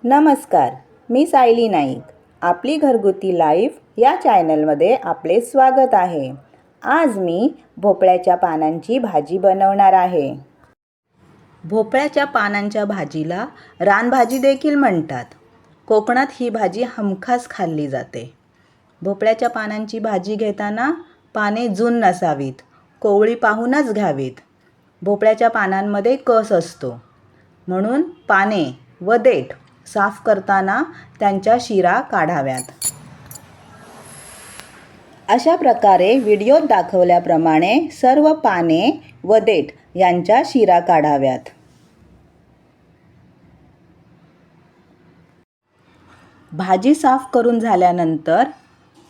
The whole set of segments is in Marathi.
नमस्कार, मी सायली नाईक. आपली घरगुती लाईफ या चॅनलमध्ये आपले स्वागत आहे. आज मी भोपळ्याच्या पानांची भाजी बनवणार आहे. भोपळ्याच्या पानांच्या भाजीला रानभाजी देखील म्हणतात. कोकणात ही भाजी हमखास खाल्ली जाते. भोपळ्याच्या पानांची भाजी घेताना पाने जून नसावीत, कोवळी पाहूनच घ्यावीत. भोपळ्याच्या पानांमध्ये कस असतो, म्हणून पाने व देठ साफ करताना त्यांच्या शिरा काढाव्यात. अशा प्रकारे व्हिडिओत दाखवल्याप्रमाणे सर्व पाने व देठ यांच्या शिरा काढाव्यात. भाजी साफ करून झाल्यानंतर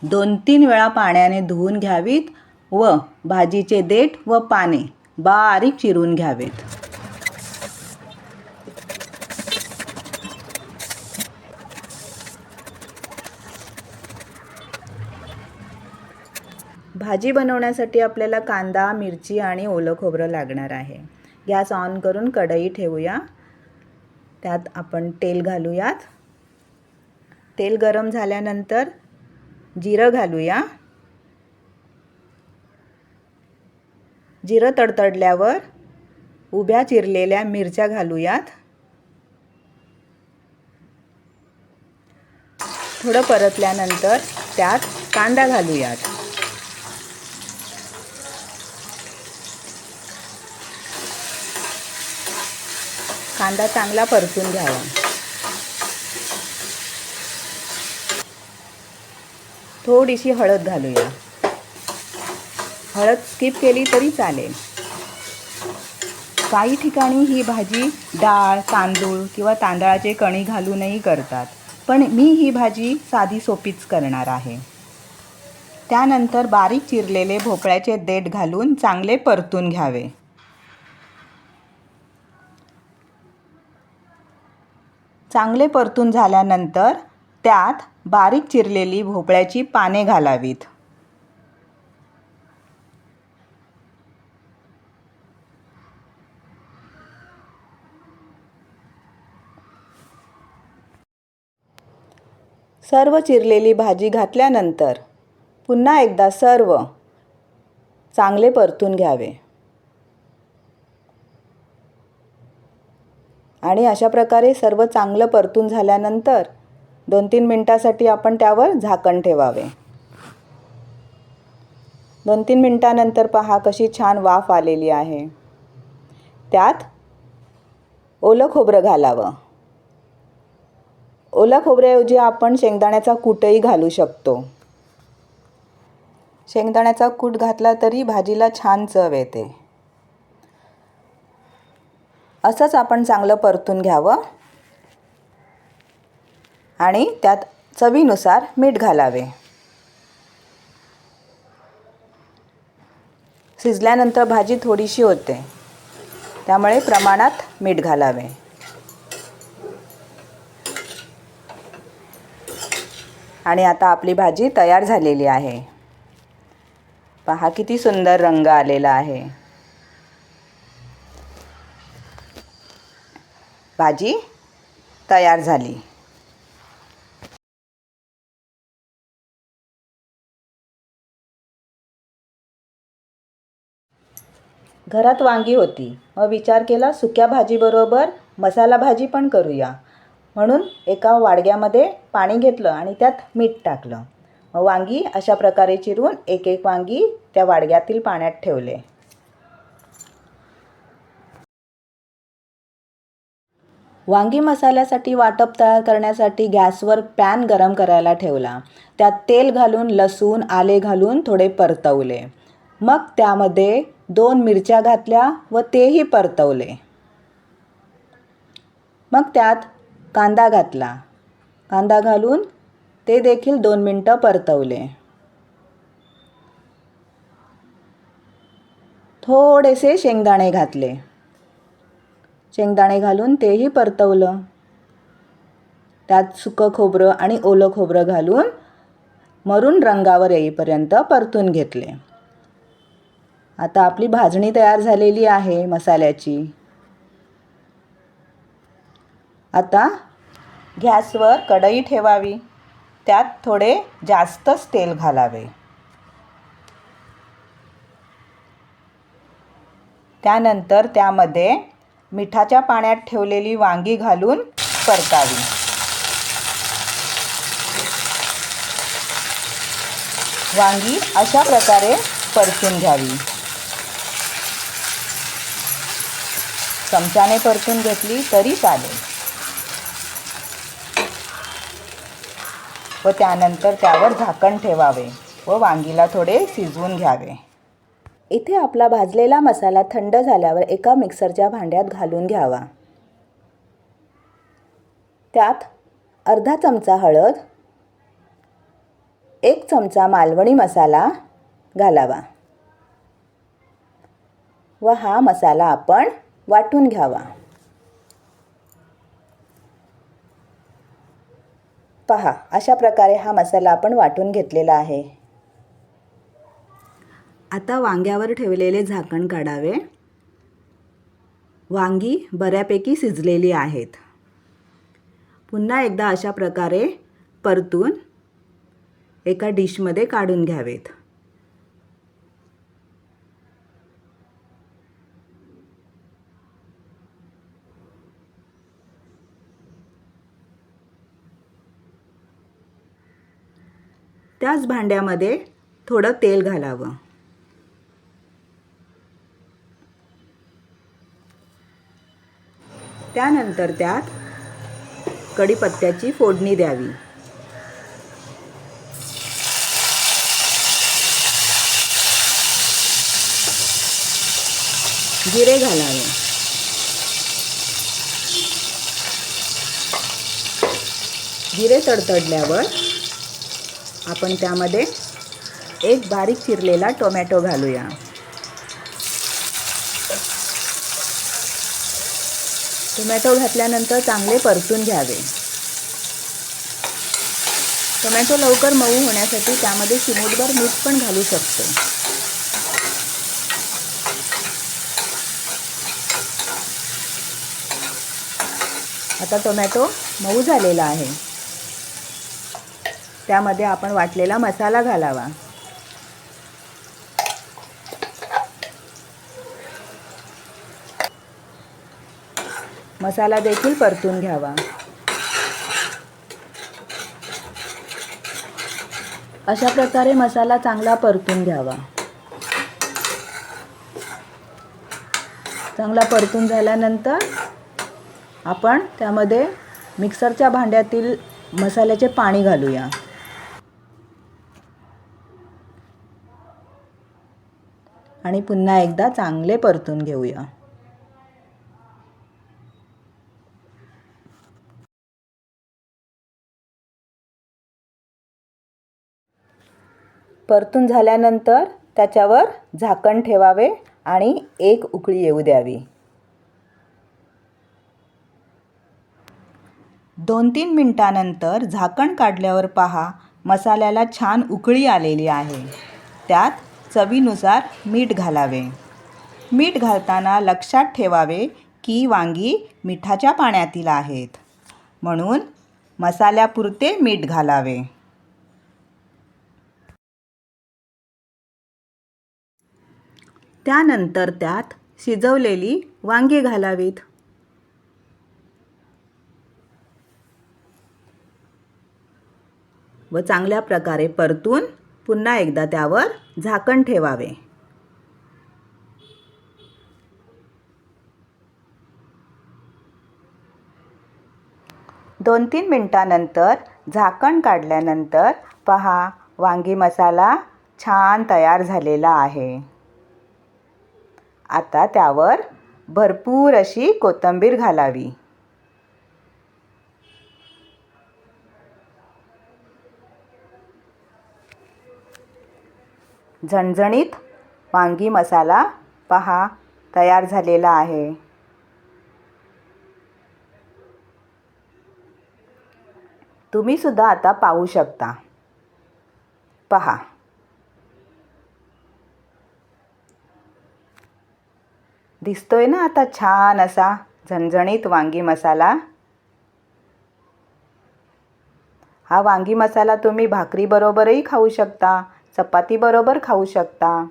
2-3 वेळा पाण्याने धुवून घ्यावीत व भाजीचे देठ व पाने बारीक चिरून घ्यावेत. भाजी बनवण्यासाठी आपल्याला कांदा, मिरची आणि ओलं खोबरं लागणार आहे. गॅस ऑन करून कढई ठेवूया. त्यात आपण तेल घालूयात. तेल गरम झाल्यानंतर जिरं घालूया. जिरं तडतडल्यावर उभ्या चिरलेल्या मिरच्या घालूयात. थोडं परतल्यानंतर त्यात कांदा घालूयात. कांदा चांगला परतून घ्यावा. थोडीशी हळद घालूया. हळद स्किप केली तरी चालेल. काही ठिकाणी ही भाजी डाळ, तांदूळ किंवा तांदळाचे कणी घालूनही करतात, पण मी ही भाजी साधी सोपीच करणार आहे. त्यानंतर बारीक चिरलेले भोपळ्याचे देठ घालून चांगले परतून घ्यावे. चांगले परतून झाल्यानंतर त्यात बारीक चिरलेली भोपळ्याची पाने घालावीत. सर्व चिरलेली भाजी घातल्यानंतर पुन्हा एकदा सर्व चांगले परतून घ्यावे. आणि अशा प्रकारे सर्व चांगलं परतून झाल्यानंतर 2-3 मिनिटासाठी आपण त्यावर झाकण ठेवावे. 2-3 मिनिटानंतर पहा कशी छान वाफ आलेली आहे. त्यात ओलं खोबरं घालावं. ओल्या खोबऱ्याऐवजी आपण शेंगदाण्याचा कूटही घालू शकतो. शेंगदाण्याचा कूट घातला तरी भाजीला छान चव येते. असंच आपण चांगलं परतून घ्यावं आणि त्यात चवीनुसार मीठ घालावे. शिजल्यानंतर भाजी थोडीशी होते, त्यामुळे प्रमाणात मीठ घालावे. आणि आता आपली भाजी तयार झालेली आहे. पहा किती सुंदर रंग आलेला आहे. भाजी तयार झाली. घरात वांगी होती, मग विचार केला सुक्या भाजीबरोबर मसाला भाजी पण करूया. म्हणून एका वाडग्यामध्ये पाणी घेतलं आणि त्यात मीठ टाकलं. मग वांगी अशा प्रकारे चिरून एक वांगी त्या वाडग्यातील पाण्यात ठेवले. वांगी मसाल्यासाठी वाटप तयार करण्यासाठी गॅसवर पॅन गरम करायला ठेवला. त्यात तेल घालून लसूण, आले घालून थोडे परतवले. मग त्यामध्ये 2 मिरच्या घातल्या व तेही परतवले. मग त्यात कांदा घातला. कांदा घालून ते देखील 2 मिनिटं परतवले. थोडेसे शेंगदाणे घातले. शेंगदाणे घालून तेही परतवलं. त्यात सुकं खोबरं आणि ओलं खोबरं घालून मरून रंगावर येईपर्यंत परतून घेतले. आता आपली भाजणी तयार झालेली आहे मसाल्याची. आता गॅसवर कढई ठेवावी. त्यात थोडे जास्तच तेल घालावे. त्यानंतर त्यामध्ये मिठाच्या पाण्यात ठेवलेली वांगी घालून परतावी. वांगी अशा प्रकारे परतून घ्यावी. चमच्याने परतून घेतली तरी चालेल. व त्यानंतर त्यावर झाकण ठेवावे व वांगीला थोडे शिजवून घ्यावे. इथे आपला भाजलेला मसाला थंड झाल्यावर एका मिक्सरच्या भांड्यात घालून घ्यावा. त्यात अर्धा चमचा हळद, 1 चमचा मालवणी मसाला घालावा व हा मसाला आपण वाटून घ्यावा. पहा, अशा प्रकारे हा मसाला आपण वाटून घेतलेला आहे. आता वांग्यावर ठेवलेले झाकण काढावे. वांगी बऱ्यापैकी शिजलेली आहेत. पुन्हा एकदा अशा प्रकारे परतून एका डिशमध्ये काढून घ्यावेत. त्याच भांड्यामध्ये थोडं तेल घालावं. त्यानंतर त्यात कढीपत्त्याची फोडणी द्यावी. जिरे घालावे. जिरे तडतडल्यावर आपण त्यामध्ये एक बारीक चिरलेला टोमॅटो घालूया. टोमॅटो घातल्यानंतर चांगले परतून घ्यावे. टोमॅटो लवकर मऊ होण्यासाठी त्यामध्ये चिमूटभर मीठ पण घालू शकतो. आता टोमॅटो मऊ झालेला आहे. त्यामध्ये आपण वाटलेला मसाला घालावा. मसाला देखील परतून घ्यावा. अशा प्रकारे मसाला चांगला परतून घ्यावा. चांगला परतून झाल्यानंतर आपण त्यामध्ये मिक्सरच्या भांड्यातील मसाल्याचे पाणी घालूया. आणि पुन्हा एकदा चांगले परतून घेऊया. परतून झाल्यानंतर त्याच्यावर झाकण ठेवावे आणि एक उकळी येऊ द्यावी. 2-3 मिनिटांनंतर झाकण काढल्यावर पहा, मसाल्याला छान उकळी आलेली आहे. त्यात चवीनुसार मीठ घालावे. मीठ घालताना लक्षात ठेवावे की वांगी मिठाच्या पाण्यातील आहेत, म्हणून मसाल्यापुरते मीठ घालावे. त्यानंतर त्यात शिजवलेली वांगी घालावीत. व चांगल्या प्रकारे परतून पुन्हा एकदा त्यावर झाकण ठेवावे. दोन 3 मिनिटांनंतर झाकण काढल्यानंतर पहा, वांगी मसाला छान तयार झालेला आहे. आता त्यावर भरपूर अशी कोथिंबीर घालावी. झणझणीत वांगी मसाला पहा तयार झालेला आहे. तुम्ही सुद्धा आता पाहू शकता. पहा, दिसतोय ना आता छान असा झणझणीत वांगी मसाला. हा वांगी मसाला तुम्ही भाकरीबरोबरही खाऊ शकता, चपातीबरोबर खाऊ शकता.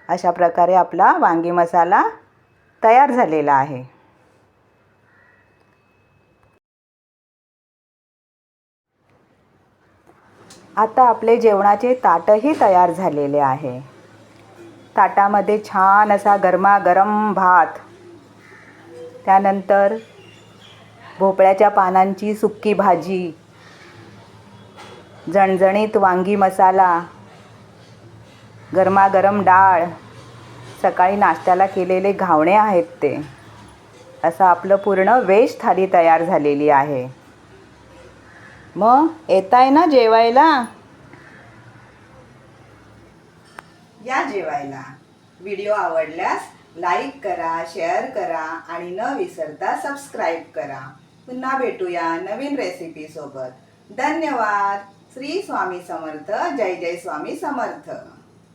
अशा प्रकारे आपला वांगी मसाला तयार झालेला आहे. आता आपले जेवणाचे ताटही तयार झालेले आहे. ताटामध्ये छान असा गरमागरम भात, त्यानंतर भोपळ्याच्या पानांची सुक्की भाजी, झणझणीत वांगी मसाला, गरमागरम डाळ, सकाळी नाश्त्याला केलेले घावणे आहेत ते. असं आपलं पूर्ण व्हेज थाली तयार झालेली आहे. मग येताय ना जेवायला? या जेवायला. व्हिडिओ आवडल्यास लाईक करा, शेअर करा आणि न विसरता सबस्क्राईब करा. पुन्हा भेटूया नवीन रेसिपीसोबत. धन्यवाद. श्री स्वामी समर्थ. जय जय स्वामी समर्थ.